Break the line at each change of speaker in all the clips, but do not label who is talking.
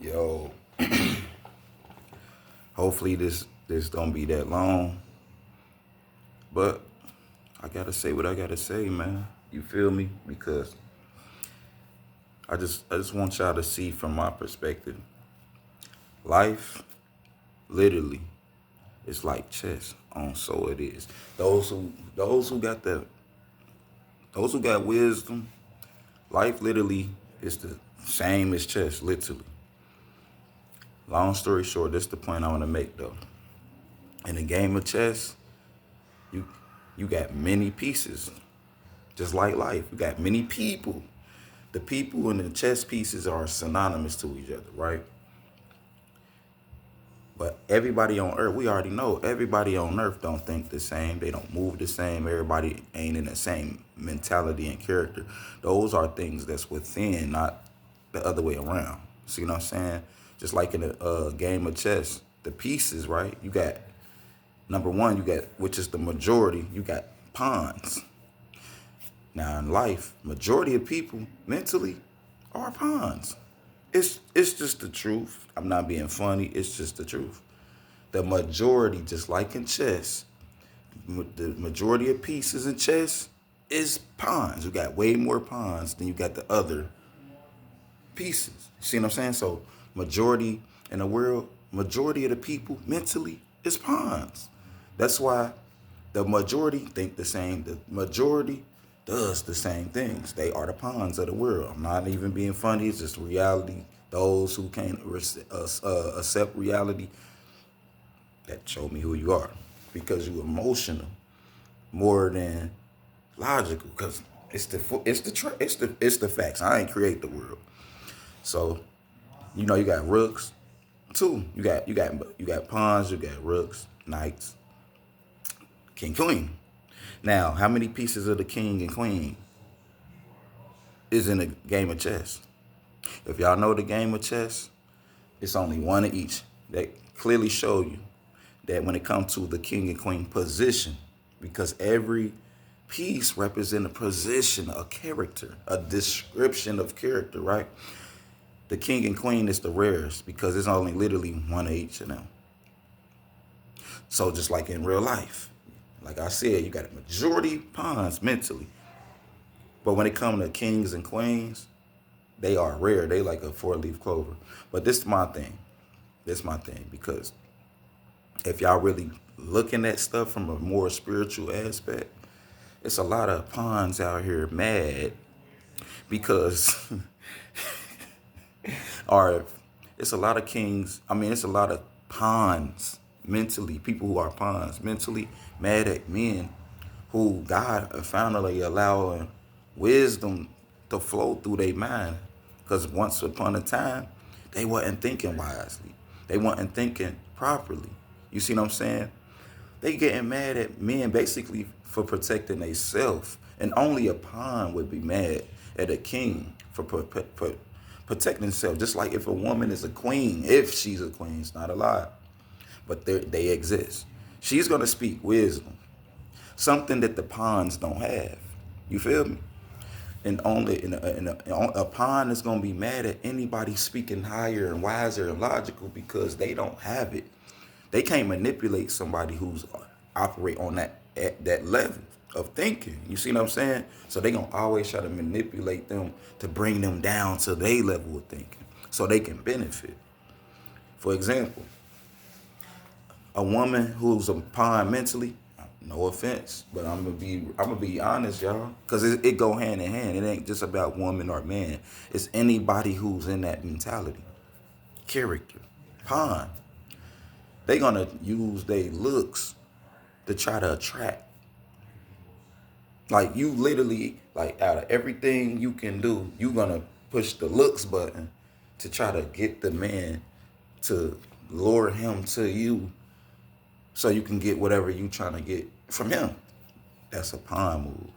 Yo, hopefully this don't be that long, but I gotta say what I gotta say, man. You feel me? Because I just want y'all to see from my perspective. Life, literally, is like chess. On so it is. Those who got those who got wisdom, life literally is the same as chess, literally. Long story short, this the point I want to make though. In a game of chess, you you got many pieces, just like life. You got many people. The people and the chess pieces are synonymous to each other, right? But everybody on Earth, we already know, everybody on Earth don't think the same. They don't move the same. Everybody ain't in the same mentality and character. Those are things that's within, not the other way around. See what I'm saying? Just like in a game of chess, the pieces, right? You got number one, you got, which is the majority, you got pawns. Now in life, majority of people mentally are pawns. It's just the truth. I'm not being funny. It's just the truth. The majority, just like in chess, the majority of pieces in chess is pawns. You got way more pawns than you got the other pieces. See what I'm saying? So majority in the world, majority of the people mentally is pawns. That's why the majority think the same. The majority does the same things. They are the pawns of the world. I'm not even being funny. It's just reality. Those who can't accept reality, that show me who you are, because you emotional more than logical. Because it's the facts. I ain't create the world. So you got rooks too. You got pawns. You got rooks, knights, king, queen. Now, how many pieces of the king and queen is in a game of chess? If y'all know the game of chess, it's only one of each. That clearly show you that when it comes to the king and queen position, because every piece represents a position, a character, a description of character, right? The king and queen is the rarest because it's only literally one of each of them. So just like in real life, like I said, you got a majority pawns mentally. But when it comes to kings and queens, they are rare. They like a four-leaf clover. But this is my thing. This is my thing. Because if y'all really looking at stuff from a more spiritual aspect, it's a lot of pawns out here mad because or it's a lot of kings. I mean, it's a lot of pawns mentally, people who are pawns mentally mad at men who God finally allowing wisdom to flow through their mind. Because once upon a time, they wasn't thinking wisely. They wasn't thinking properly. You see what I'm saying? They getting mad at men basically for protecting themselves. And only a pawn would be mad at a king for protecting himself. Just like if a woman is a queen, if she's a queen, it's not a lie, but they exist. She's gonna speak wisdom, something that the pawns don't have. You feel me? And only a pawn is gonna be mad at anybody speaking higher and wiser and logical because they don't have it. They can't manipulate somebody who's operate on that at that level of thinking. You see what I'm saying? So they gonna always try to manipulate them to bring them down to their level of thinking so they can benefit. For example, a woman who's a pawn mentally, no offense, but I'm gonna be honest, y'all, because it go hand in hand. It ain't just about woman or man. It's anybody who's in that mentality, character, pawn. They gonna use their looks to try to attract. Like you literally, like out of everything you can do, you gonna push the looks button to try to get the man to lure him to you so you can get whatever you trying to get from him. That's a pawn move.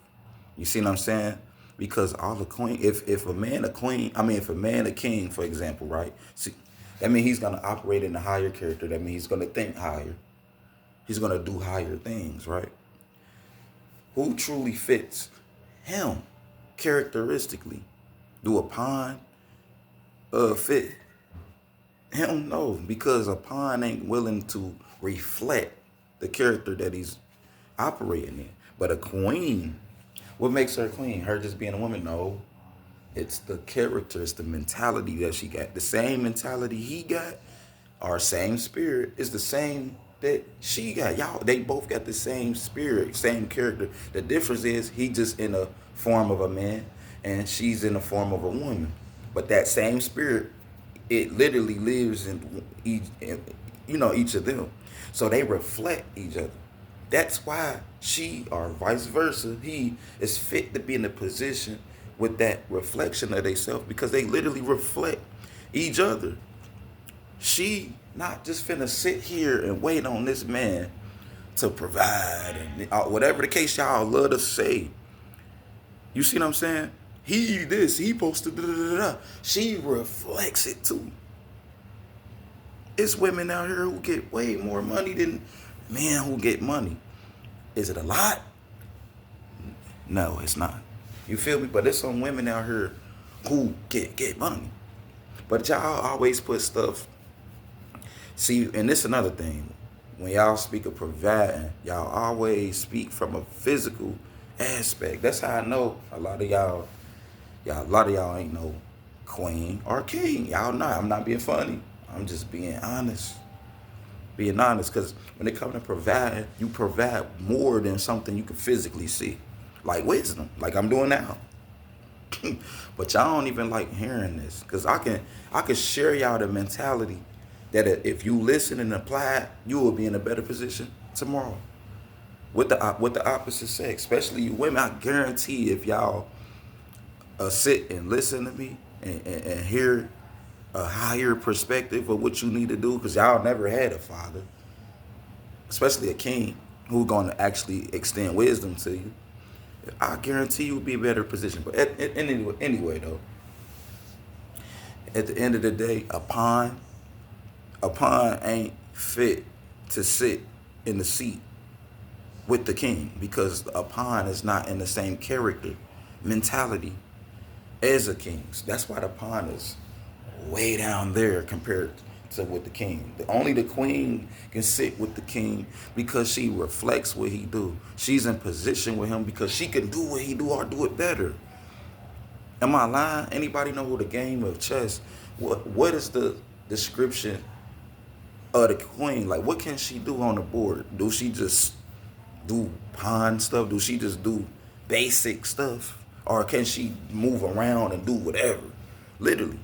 You see what I'm saying? Because all the queen, if a man a queen, I mean if a man a king, for example, right? See, that means he's gonna operate in a higher character. That means he's gonna think higher. He's gonna do higher things, right? Who truly fits him characteristically? Do a pawn fit? Him no, because a pawn ain't willing to reflect the character that he's operating in. But a queen, what makes her a queen? Her just being a woman? No. It's the character, it's the mentality that she got. The same mentality he got, our same spirit, is the same that she got. Y'all, they both got the same spirit, same character. The difference is he just in a form of a man and she's in the form of a woman. But that same spirit, it literally lives in each, each of them. So they reflect each other. That's why she, or vice versa, he is fit to be in a position with that reflection of themselves because they literally reflect each other. She not just finna sit here and wait on this man to provide and whatever the case y'all love to say. You see what I'm saying? He this, he posted da da da da. She reflects it too. It's women out here who get way more money than men who get money. Is it a lot? No, it's not. You feel me? But there's some women out here who get money. But y'all always put stuff. See, and this another thing. When y'all speak of providing, y'all always speak from a physical aspect. That's how I know a lot of y'all ain't no queen or king. Y'all not. I'm not being funny. I'm just being honest. Being honest, because when it comes to providing, you provide more than something you can physically see. Like wisdom, like I'm doing now. But y'all don't even like hearing this. Because I can share y'all the mentality that if you listen and apply, you will be in a better position tomorrow. With the opposite sex, especially you women, I guarantee if y'all sit and listen to me and hear a higher perspective of what you need to do, because y'all never had a father, especially a king, who's going to actually extend wisdom to you. I guarantee you will be in a better position. But anyway, though, at the end of the day, a pawn ain't fit to sit in the seat with the king because a pawn is not in the same character, mentality as a king. That's why the pawn is way down there compared to with the king. Only the queen can sit with the king because she reflects what he do. She's in position with him because she can do what he do or do it better. Am I lying? Anybody know the game of chess? What is the description of the queen? Like, what can she do on the board? Do she just do pawn stuff? Do she just do basic stuff? Or can she move around and do whatever? Literally.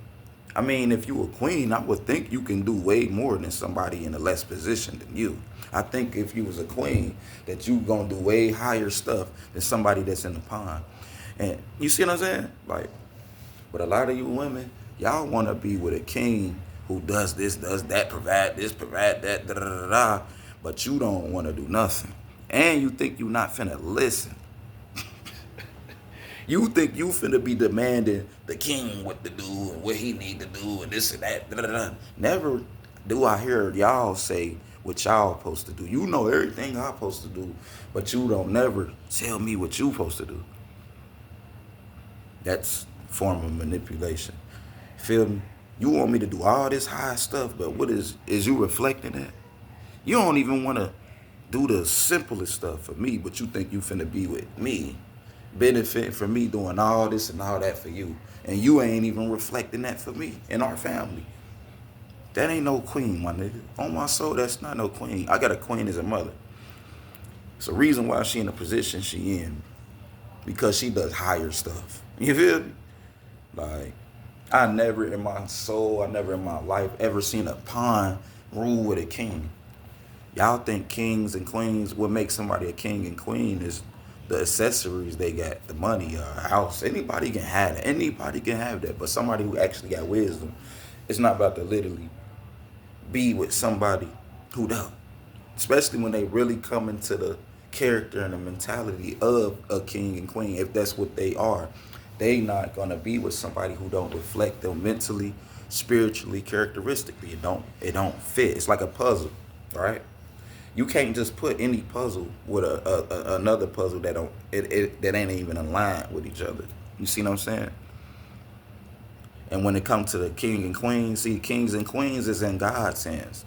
I mean, if you a queen, I would think you can do way more than somebody in a less position than you. I think if you was a queen, that you gonna do way higher stuff than somebody that's in the pawn. And you see what I'm saying? Like, but a lot of you women, y'all want to be with a king who does this, does that, provide this, provide that, da da da da. But you don't want to do nothing, and you think you not finna listen. You think you finna be demanding the king what to do and what he need to do and this and that. Da, da, da. Never do I hear y'all say what y'all supposed to do. You know everything I'm supposed to do, but you don't never tell me what you supposed to do. That's a form of manipulation. Feel me? You want me to do all this high stuff, but what is you reflecting that? You don't even want to do the simplest stuff for me, but you think you finna be with me, benefit from me doing all this and all that for you. And you ain't even reflecting that for me and our family. That ain't no queen, my nigga. On my soul, that's not no queen. I got a queen as a mother. It's a reason why she in the position she in. Because she does higher stuff. You feel me? Like, I never in my soul, I never in my life ever seen a pawn rule with a king. Y'all think kings and queens, what makes somebody a king and queen is the accessories they got, the money, a house. Anybody can have that. Anybody can have that. But somebody who actually got wisdom, it's not about to literally be with somebody who don't. Especially when they really come into the character and the mentality of a king and queen. If that's what they are, they not gonna be with somebody who don't reflect them mentally, spiritually, characteristically. It don't fit. It's like a puzzle, right? You can't just put any puzzle with another puzzle that that ain't even aligned with each other. You see what I'm saying? And when it comes to the king and queen, see, kings and queens is in God's hands.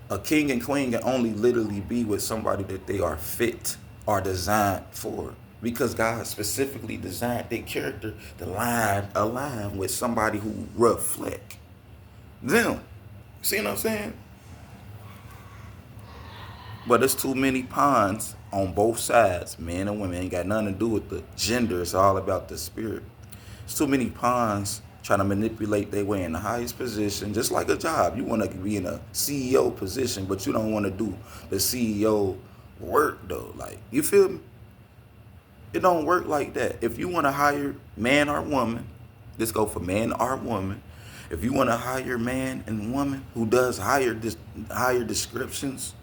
A king and queen can only literally be with somebody that they are fit or designed for. Because God specifically designed their character to align with somebody who reflect them. See what I'm saying? But there's too many pawns on both sides. Men and women ain't got nothing to do with the gender. It's all about the spirit. There's too many pawns trying to manipulate their way in the highest position. Just like a job. You want to be in a CEO position, but you don't want to do the CEO work though. Like, you feel me? It don't work like that. If you want to hire man or woman, let's go for man or woman. If you want to hire man and woman who does higher descriptions,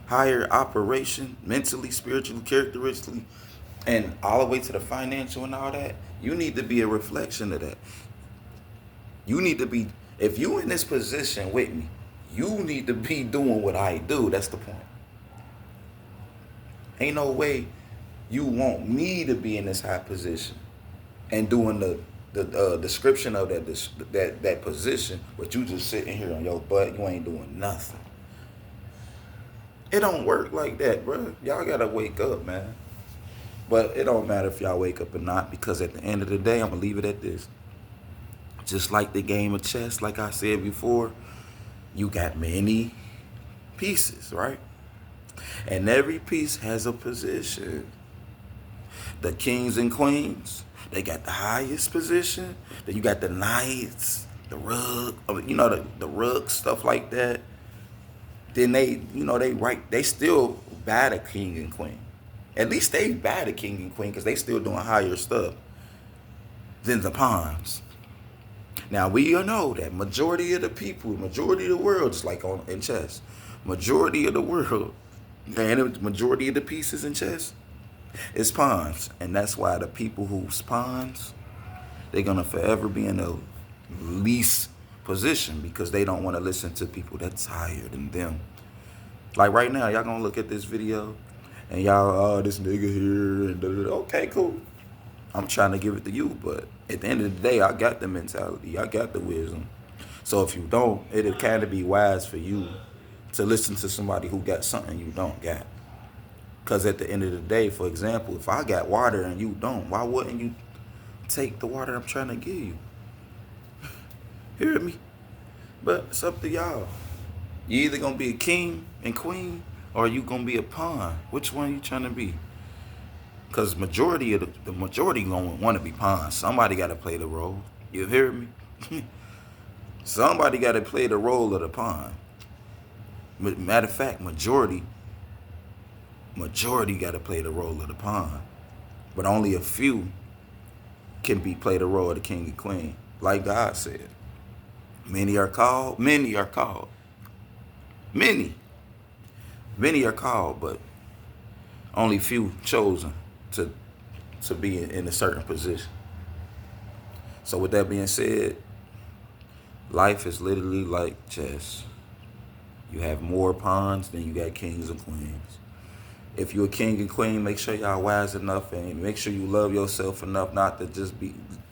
higher operation, mentally, spiritually, characteristically, and all the way to the financial and all that, you need to be a reflection of that. You need to be, if you in this position with me, you need to be doing what I do. That's the point. Ain't no way you want me to be in this high position and doing the description of that position, but you just sitting here on your butt, you ain't doing nothing. It don't work like that, bro. Y'all gotta wake up, man. But it don't matter if y'all wake up or not, because at the end of the day, I'm gonna leave it at this. Just like the game of chess, like I said before, you got many pieces, right? And every piece has a position. The kings and queens, they got the highest position. Then you got the knights, the rug, the rug, stuff like that. Then they still bad at king and queen. At least they bad at king and queen because they still doing higher stuff than the pawns. Now we know that majority of the people, majority of the world, just like in chess, majority of the world, and majority of the pieces in chess, it's pawns. And that's why the people who's pawns, they're going to forever be in the least position because they don't want to listen to people that's higher than them. Like right now, y'all going to look at this video and y'all, oh, this nigga here. And okay, cool. I'm trying to give it to you. But at the end of the day, I got the mentality. I got the wisdom. So if you don't, it'll kind of be wise for you to listen to somebody who got something you don't got. Because at the end of the day, for example, if I got water and you don't, why wouldn't you take the water I'm trying to give you? Hear me? But it's up to y'all. You either going to be a king and queen or you going to be a pawn. Which one you trying to be? Because majority of the majority going to want to be pawns. Somebody got to play the role. You hear me? Somebody got to play the role of the pawn. Matter of fact, majority got to play the role of the pawn, but only a few can play the role of the king and queen. Like God said, many are called, many are called. Many are called, but only few chosen to be in a certain position. So with that being said, life is literally like chess. You have more pawns than you got kings and queens. If you're a king and queen, make sure y'all wise enough and make sure you love yourself enough not to just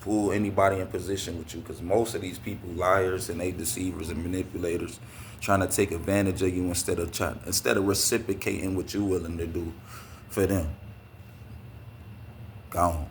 pull anybody in position with you. Because most of these people liars and they deceivers and manipulators trying to take advantage of you instead of reciprocating what you're willing to do for them. Gone.